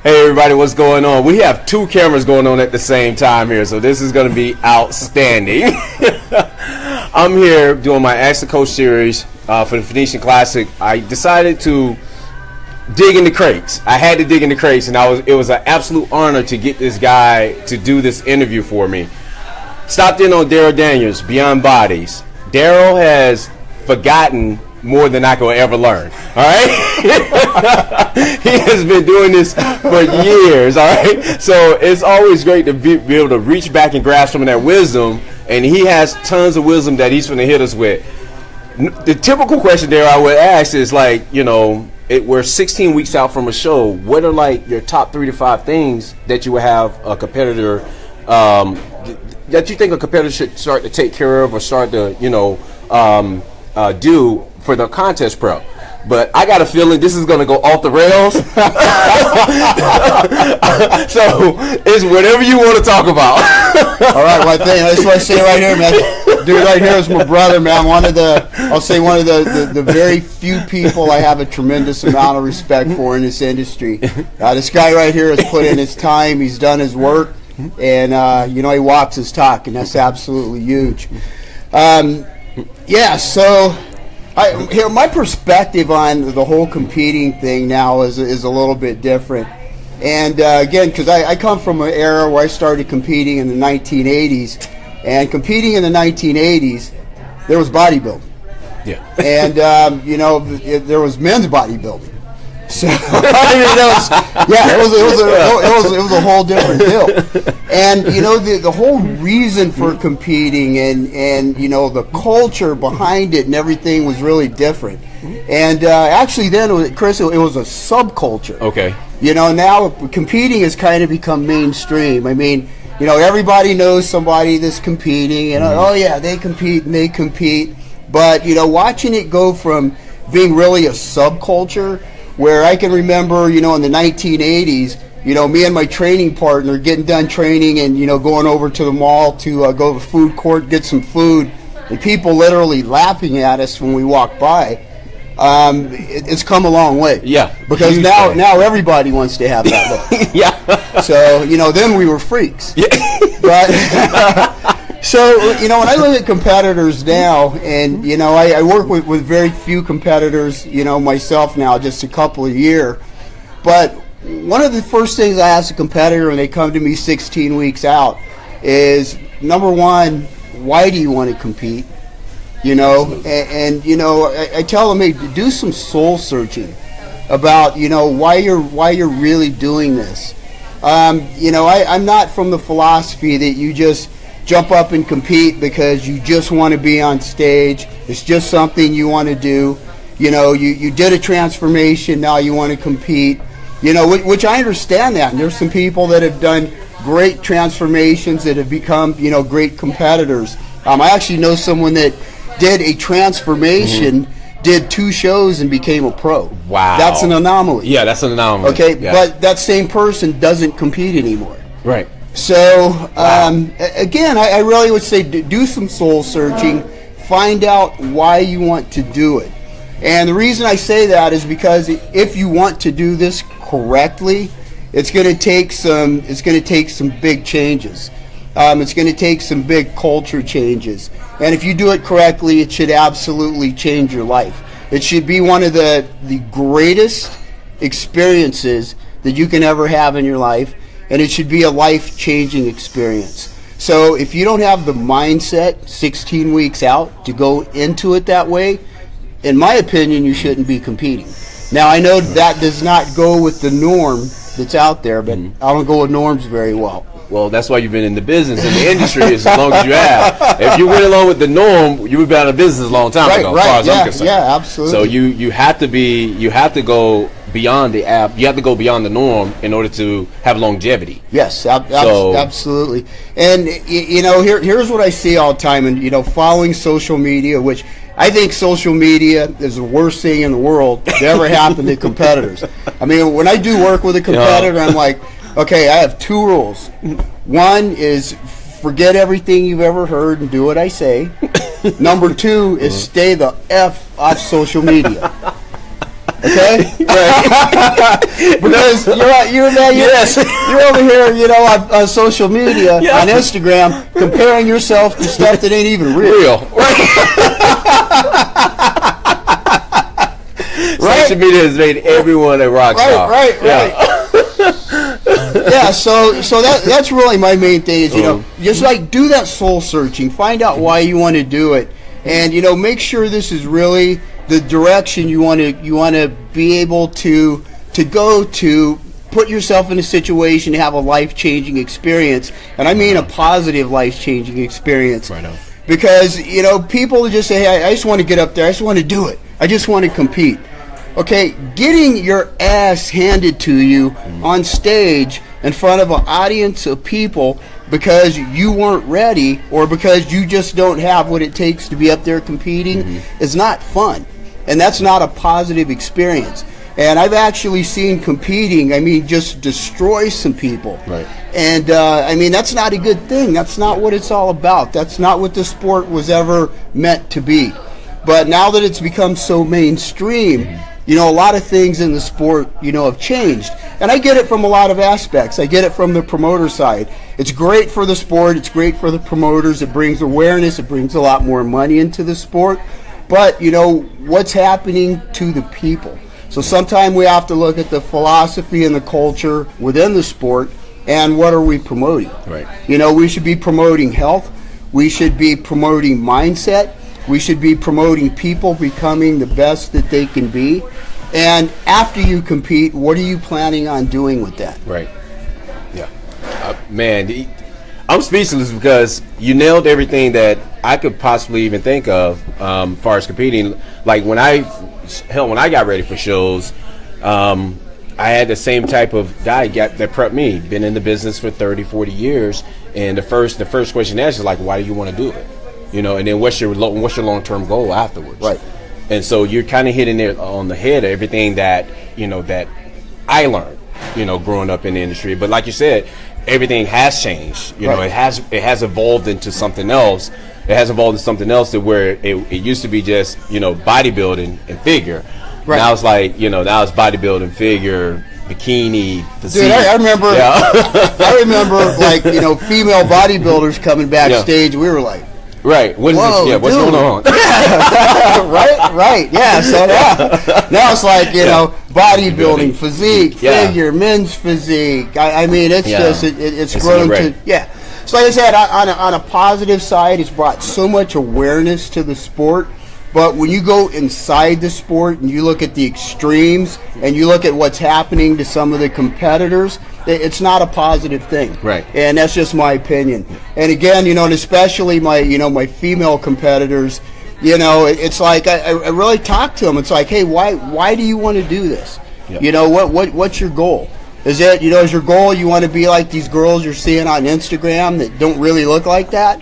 Hey everybody, what's going on? We have two cameras going on at the same time here, so this is going to be outstanding. I'm here doing my Ask the Coach series for the Phoenician Classic. I decided to dig in the crates. I had to dig in the crates, and it was an absolute honor to get this guy to do this interview for me. Stopped in on Darryl Daniels, Beyond Bodies. Darryl has forgotten more than I could ever learn. All right, he has been doing this for years. All right, so it's always great to be able to reach back and grab some of that wisdom, and he has tons of wisdom that he's going to hit us with. The typical question there I would ask is like, you know, we're 16 weeks out from a show. What are like your top 3 to 5 things that you would have a competitor that you think a competitor should start to take care of or start to, you know, do for the contest prep? But I got a feeling this is going to go off the rails. So it's whatever you want to talk about. All right, well, I just want to say right here, man. Dude, right here is my brother, man. One of the very few people I have a tremendous amount of respect for in this industry. This guy right here has put in his time. He's done his work, and you know, he walks his talk, and that's absolutely huge. Yeah, so my perspective on the whole competing thing now is a little bit different. And again, because I come from an era where I started competing in the 1980s, and competing in the 1980s, there was bodybuilding. Yeah. And you know, there was men's bodybuilding. So I mean, it was a whole different deal. And you know, the whole reason for competing and you know, the culture behind it and everything was really different. And actually then, Chris, it was a subculture. Okay. You know, now competing has kind of become mainstream. I mean, you know, everybody knows somebody that's competing, and oh yeah, they compete and they compete. But you know, watching it go from being really a subculture, where I can remember, you know, in the 1980s, you know, me and my training partner getting done training and, you know, going over to the mall to go to the food court, get some food, and people literally laughing at us when we walk by. It's come a long way. Yeah. Because now everybody wants to have that look. Yeah. So, you know, then we were freaks. Yeah. But so, you know, when I look at competitors now, and, you know, I work with very few competitors, you know, myself now, just a couple a year. But one of the first things I ask a competitor when they come to me 16 weeks out is, number one, why do you want to compete? You know, and you know, I tell them, hey, do some soul searching about, you know, why you're really doing this. You know, I'm not from the philosophy that you just jump up and compete because you just want to be on stage. It's just something you want to do. You know, you did a transformation, now you want to compete. You know, which I understand that. And there's some people that have done great transformations that have become, you know, great competitors. I actually know someone that did a transformation, did 2 shows and became a pro. Wow. That's an anomaly. Yeah, that's an anomaly. Okay, yeah. But that same person doesn't compete anymore. Right. So, again, I really would say do some soul searching, find out why you want to do it. And the reason I say that is because if you want to do this correctly, it's going to take some big changes. It's going to take some big culture changes. And if you do it correctly, it should absolutely change your life. It should be one of the greatest experiences that you can ever have in your life. And it should be a life-changing experience. So if you don't have the mindset 16 weeks out to go into it that way, in my opinion, you shouldn't be competing. Now, I know that does not go with the norm that's out there, but I don't go with norms very well. Well, that's why you've been in the business, in the industry, as long as you have. If you went along with the norm, you would have been out of business a long time ago, as far as I'm concerned. Yeah, absolutely. So you have to go beyond the app. You have to go beyond the norm in order to have longevity. Yes, absolutely. And you know, here's what I see all the time, and you know, following social media, which I think social media is the worst thing in the world to ever happen to competitors. I mean, when I do work with a competitor, I'm like, okay, I have 2 rules. One is forget everything you've ever heard and do what I say. Number 2 is stay the F off social media. Okay, because you're over here, you know, on social media, on Instagram, comparing yourself to stuff that ain't even real. Right? Social media has made everyone a rock star. Right. Yeah, so that's really my main thing is, you know, just like do that soul searching, find out why you want to do it, and, you know, make sure this is really the direction you want to be able to go to, put yourself in a situation to have a life-changing experience, and I mean a positive life-changing experience. Right on. Because, you know, people just say, hey, I just want to get up there, I just want to do it, I just want to compete. Okay, getting your ass handed to you on stage in front of an audience of people because you weren't ready or because you just don't have what it takes to be up there competing is not fun. And that's not a positive experience. And I've actually seen competing, I mean, just destroy some people. Right. And, I mean, that's not a good thing. That's not what it's all about. That's not what the sport was ever meant to be. But now that it's become so mainstream, you know, a lot of things in the sport, you know, have changed. And I get it from a lot of aspects. I get it from the promoter side. It's great for the sport. It's great for the promoters. It brings awareness. It brings a lot more money into the sport. But, you know, what's happening to the people? So sometimes we have to look at the philosophy and the culture within the sport and what are we promoting? Right. You know, we should be promoting health. We should be promoting mindset. We should be promoting people becoming the best that they can be. And after you compete, what are you planning on doing with that? Right. Yeah. Man, I'm speechless because you nailed everything that I could possibly even think of as far as competing. Like when I got ready for shows, I had the same type of guy that prepped me. Been in the business for 30, 40 years, and the first question asked is like, why do you want to do it? You know, and then what's your long-term goal afterwards? Right. And so you're kind of hitting it on the head of everything that, you know, that I learned, you know, growing up in the industry. But like you said, everything has changed. You know, it has evolved into something else. It has evolved into something else to where it used to be just, you know, bodybuilding and figure. Right. Now it's like, you know, now it's bodybuilding, figure, bikini, physique. Dude, I remember, I remember, like, you know, female bodybuilders coming backstage. We were like, right. What's going on? right. Yeah. So now it's like, you know, bodybuilding, physique, figure, men's physique. I mean, it's just it's grown to So like I said, on a positive side, it's brought so much awareness to the sport. But when you go inside the sport and you look at the extremes and you look at what's happening to some of the competitors, it's not a positive thing. Right. And that's just my opinion. And again, you know, and especially my female competitors, you know, it's like I really talk to them. It's like, hey, why do you want to do this? Yep. You know, what's your goal? Is it, you know, is your goal you want to be like these girls you're seeing on Instagram that don't really look like that?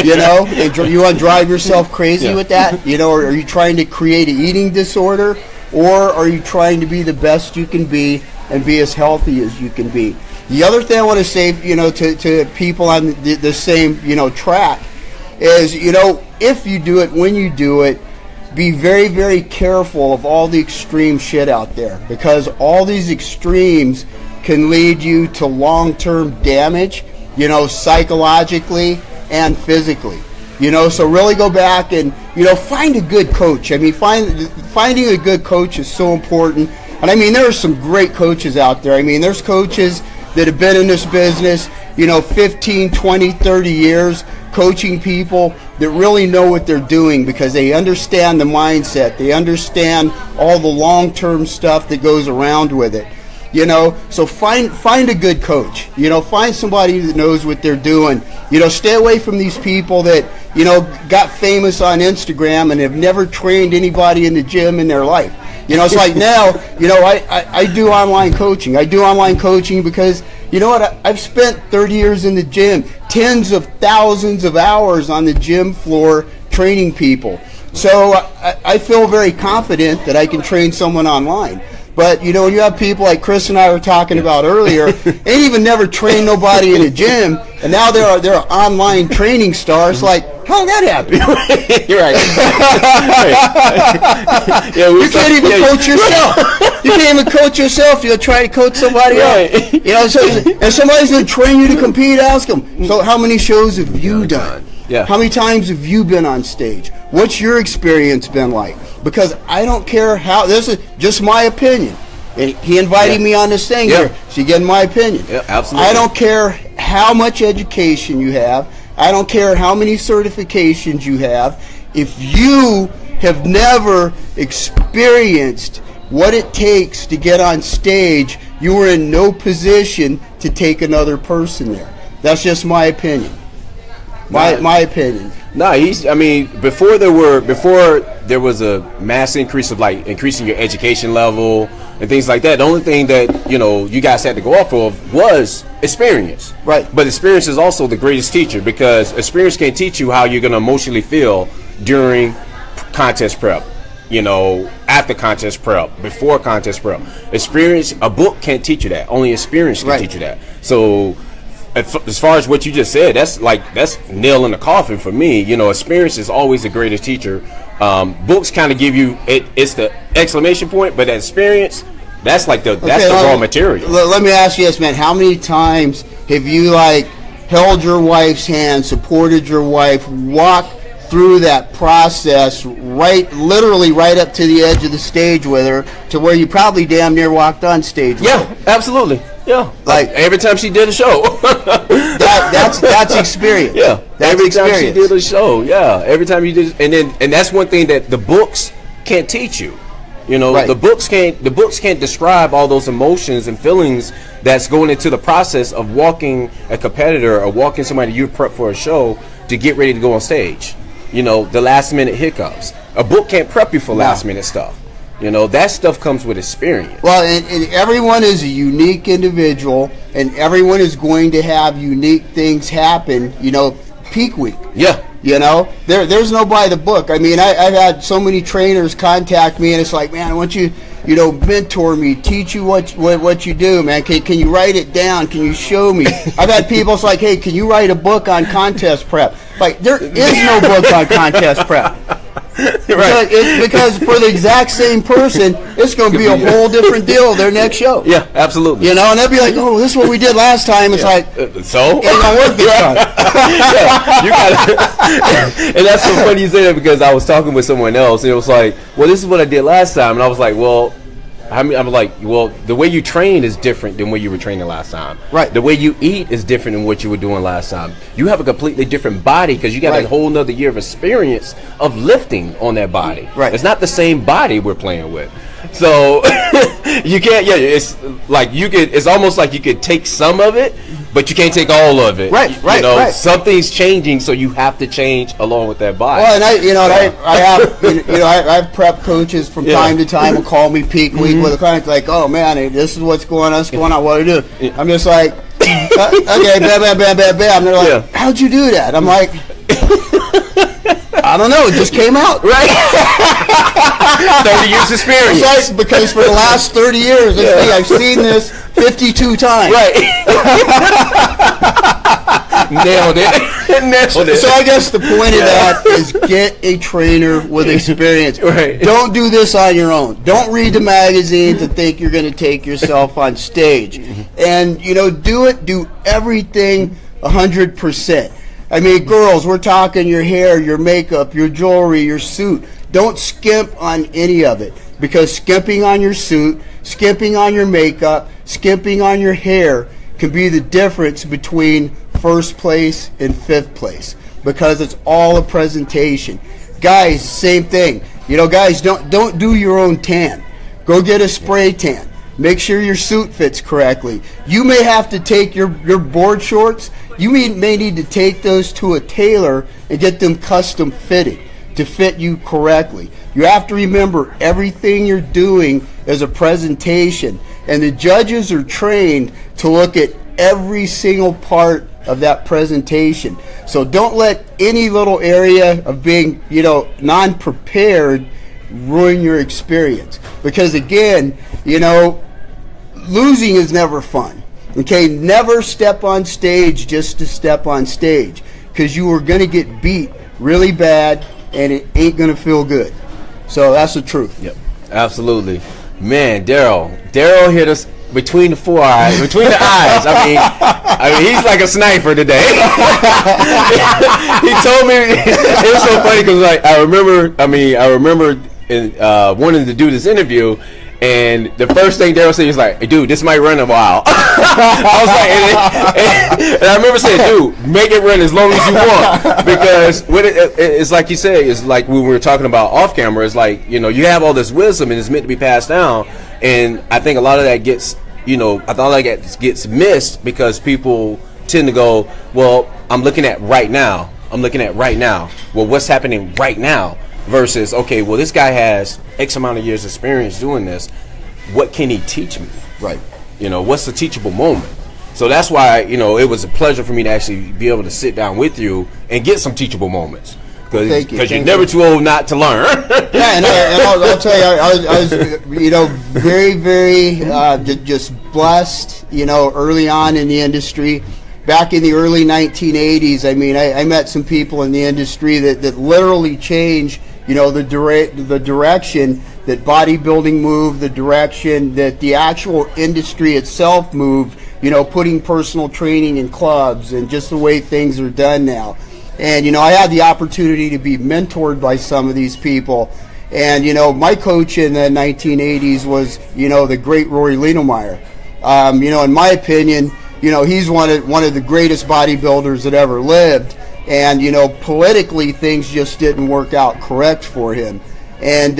You know, you want to drive yourself crazy with that? You know, or are you trying to create an eating disorder? Or are you trying to be the best you can be and be as healthy as you can be? The other thing I want to say, you know, to people on the same, you know, track is, you know, if you do it, when you do it, be very, very careful of all the extreme shit out there, because all these extremes can lead you to long-term damage, you know, psychologically and physically. You know, so really go back and, you know, find a good coach. I mean, finding a good coach is so important. And I mean, there are some great coaches out there. I mean, there's coaches that have been in this business, you know, 15, 20, 30 years, coaching people that really know what they're doing because they understand the mindset. They understand all the long-term stuff that goes around with it. You know, so find a good coach. You know, find somebody that knows what they're doing. You know, stay away from these people that, you know, got famous on Instagram and have never trained anybody in the gym in their life. You know, it's like now, you know, I do online coaching. I do online coaching because, you know what, I've spent 30 years in the gym, tens of thousands of hours on the gym floor training people. So I feel very confident that I can train someone online. But, you know, when you have people like Chris and I were talking about earlier, they ain't even never trained nobody in a gym, and now they're an online training star. It's like, how did that happen? You're right. Yeah, you can't even coach yourself. You can't even coach yourself. You'll try to coach somebody else. You know, so if somebody's going to train you to compete, ask them, so how many shows have you done? Yeah. How many times have you been on stage? What's your experience been like? Because I don't care how, this is just my opinion. And he invited me on this thing here, so you get my opinion. Yeah, absolutely. I don't care how much education you have. I don't care how many certifications you have. If you have never experienced what it takes to get on stage, you are in no position to take another person there. That's just my opinion. My opinion. No, I mean, before there was a mass increase of like increasing your education level and things like that, the only thing that, you know, you guys had to go off of was experience. Right. But experience is also the greatest teacher, because experience can teach you how you're going to emotionally feel during contest prep, you know, after contest prep, before contest prep. Experience, a book can't teach you that. Only experience can teach you that. So as far as what you just said, that's nail in the coffin for me. You know, experience is always the greatest teacher. Books kind of give you it's the exclamation point, but that experience, that's like the raw material. Let me ask you this, man. How many times have you like held your wife's hand, supported your wife, walked through that process, literally right up to the edge of the stage with her, to where you probably damn near walked on stage with her? Absolutely. Yeah, like every time she did a show. that's experience. Yeah, that's every experience. time she did a show. Yeah, every time you did, and that's one thing that the books can't teach you. You know, the books can't describe all those emotions and feelings that's going into the process of walking a competitor or walking somebody you prep for a show to get ready to go on stage. You know, the last minute hiccups. A book can't prep you for last minute stuff. You know, that stuff comes with experience. Well, and everyone is a unique individual, and everyone is going to have unique things happen, you know, peak week. Yeah. You know, there's no by the book. I mean, I've had so many trainers contact me, and it's like, man, I want you, you know, mentor me, teach you what you do, man. Can you write it down? Can you show me? I've had people, it's like, hey, can you write a book on contest prep? Like, there is no book on contest prep. Because for the exact same person, it's going to be a whole different deal their next show. Yeah, absolutely. You know, and they'll be like, oh, this is what we did last time. It's like, so? It ain't going to work this time. You gotta, and that's so funny you say that, because I was talking with someone else, and it was like, well, this is what I did last time. And I was like, well, I'm like, well, the way you train is different than what you were training last time. Right. The way you eat is different than what you were doing last time. You have a completely different body because you got a whole nother year of experience of lifting on that body. Right. It's not the same body we're playing with. So you can't. Yeah, it's like you could. It's almost like you could take some of it, but you can't take all of it. Right. You know, something's changing, so you have to change along with that body. Well, and I have prep coaches from time to time will call me peak week with a client like, oh man, this is what's going on. What's going on? What do I do? I'm just like, okay, bam, bam, bam, bam, bam. They're like, how'd you do that? I'm like, I don't know. It just came out. Right. 30 years experience. It's like, because for the last 30 years, I've seen this 52 times. Right. Nailed it. So I guess the point of that is get a trainer with experience. Right. Don't do this on your own. Don't read the magazine to think you're going to take yourself on stage. And, you know, do everything 100%. I mean, girls, we're talking your hair, your makeup, your jewelry, your suit. Don't skimp on any of it, because skimping on your suit, skimping on your makeup, skimping on your hair can be the difference between first place and fifth place, because it's all a presentation. Guys, same thing. You know, guys, don't do your own tan. Go get a spray tan. Make sure your suit fits correctly. You may have to take your board shorts. You may need to take those to a tailor and get them custom fitted to fit you correctly. You have to remember, everything you're doing is a presentation, and the judges are trained to look at every single part of that presentation. So don't let any little area of being, you know, non-prepared ruin your experience. Because again, you know, losing is never fun. Okay, never step on stage just to step on stage, because you are going to get beat really bad, and it ain't going to feel good. So that's the truth. Yep, absolutely. Man, Darryl hit us between the eyes. I mean, he's like a sniper today. He told me, it was so funny because like I remember wanting to do this interview. And the first thing Darryl said was like, "Hey, dude, this might run a while." I was like, and I remember saying, "Dude, make it run as long as you want," because when it's like you say, it's like when we were talking about off camera. It's like, you know, you have all this wisdom and it's meant to be passed down, and I think a lot of that gets, gets missed because people tend to go, "Well, I'm looking at right now. Well, what's happening right now?" Versus, okay, well, this guy has X amount of years experience doing this. What can he teach me? Right. You know, what's the teachable moment? So that's why, you know, it was a pleasure for me to actually be able to sit down with you and get some teachable moments. Because you're never too old not to learn. Yeah, and I'll tell you, I was, you know, very, very just blessed, you know, early on in the industry. Back in the early 1980s, I mean, I met some people in the industry that literally changed, you know, the direction that bodybuilding moved, the direction that the actual industry itself moved, you know, putting personal training in clubs and just the way things are done now. And, you know, I had the opportunity to be mentored by some of these people. And, you know, my coach in the 1980s was, you know, the great Rory Ledermeyer. You know, in my opinion, you know, he's one of the greatest bodybuilders that ever lived. And, you know, politically, things just didn't work out correct for him. And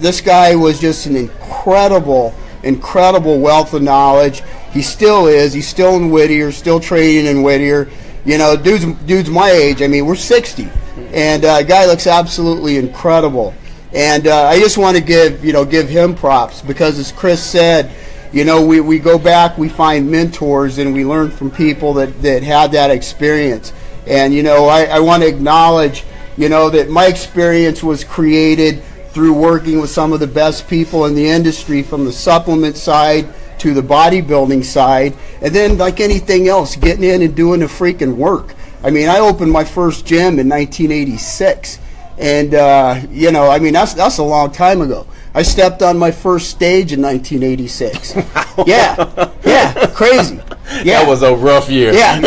this guy was just an incredible wealth of knowledge. He still is. He's still in Whittier, still training in Whittier. You know, dude's my age. I mean, we're 60. And guy looks absolutely incredible. And I just want to give him props because, as Chris said, you know, we go back, we find mentors, and we learn from people that had that experience. And, you know, I want to acknowledge, you know, that my experience was created through working with some of the best people in the industry, from the supplement side to the bodybuilding side. And then, like anything else, getting in and doing the freaking work. I mean, I opened my first gym in 1986. And, you know, I mean, that's a long time ago. I stepped on my first stage in 1986. Wow. Yeah, crazy. Yeah. That was a rough year. Yeah.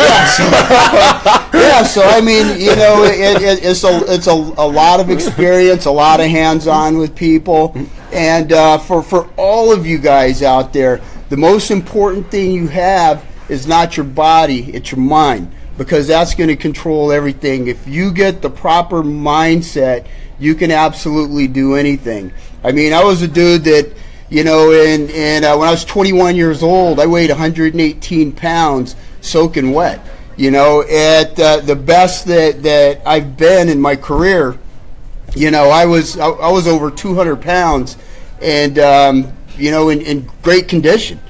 So I mean, you know, it's a lot of experience, a lot of hands-on with people, and for all of you guys out there, the most important thing you have is not your body, it's your mind, because that's going to control everything. If you get the proper mindset, you can absolutely do anything. I mean, I was a dude that, you know, and when I was 21 years old, I weighed 118 pounds soaking wet. You know, at the best that I've been in my career, you know, I was over 200 pounds and, you know, in great condition.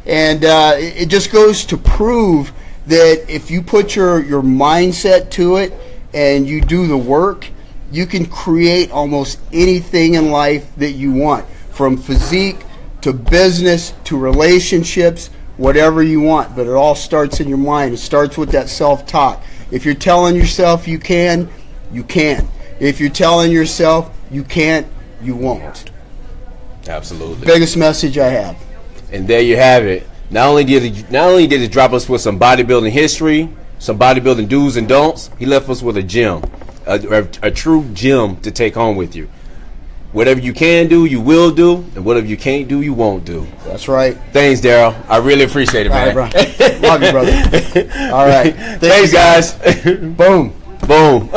And it just goes to prove that if you put your mindset to it and you do the work, you can create almost anything in life that you want, from physique to business to relationships, whatever you want. But it all starts in your mind. It starts with that self-talk. If you're telling yourself you can, you can. If you're telling yourself you can't, you won't. Absolutely. Biggest message I have. And there you have it. Not only did it drop us with some bodybuilding history, some bodybuilding do's and don'ts, he left us with a gem. A true gem to take home with you. Whatever you can do, you will do, and whatever you can't do, you won't do. That's right. Thanks, Darryl. I really appreciate it, man. All right, bro. Love you, brother. All right. Thanks, guys. Boom. Boom.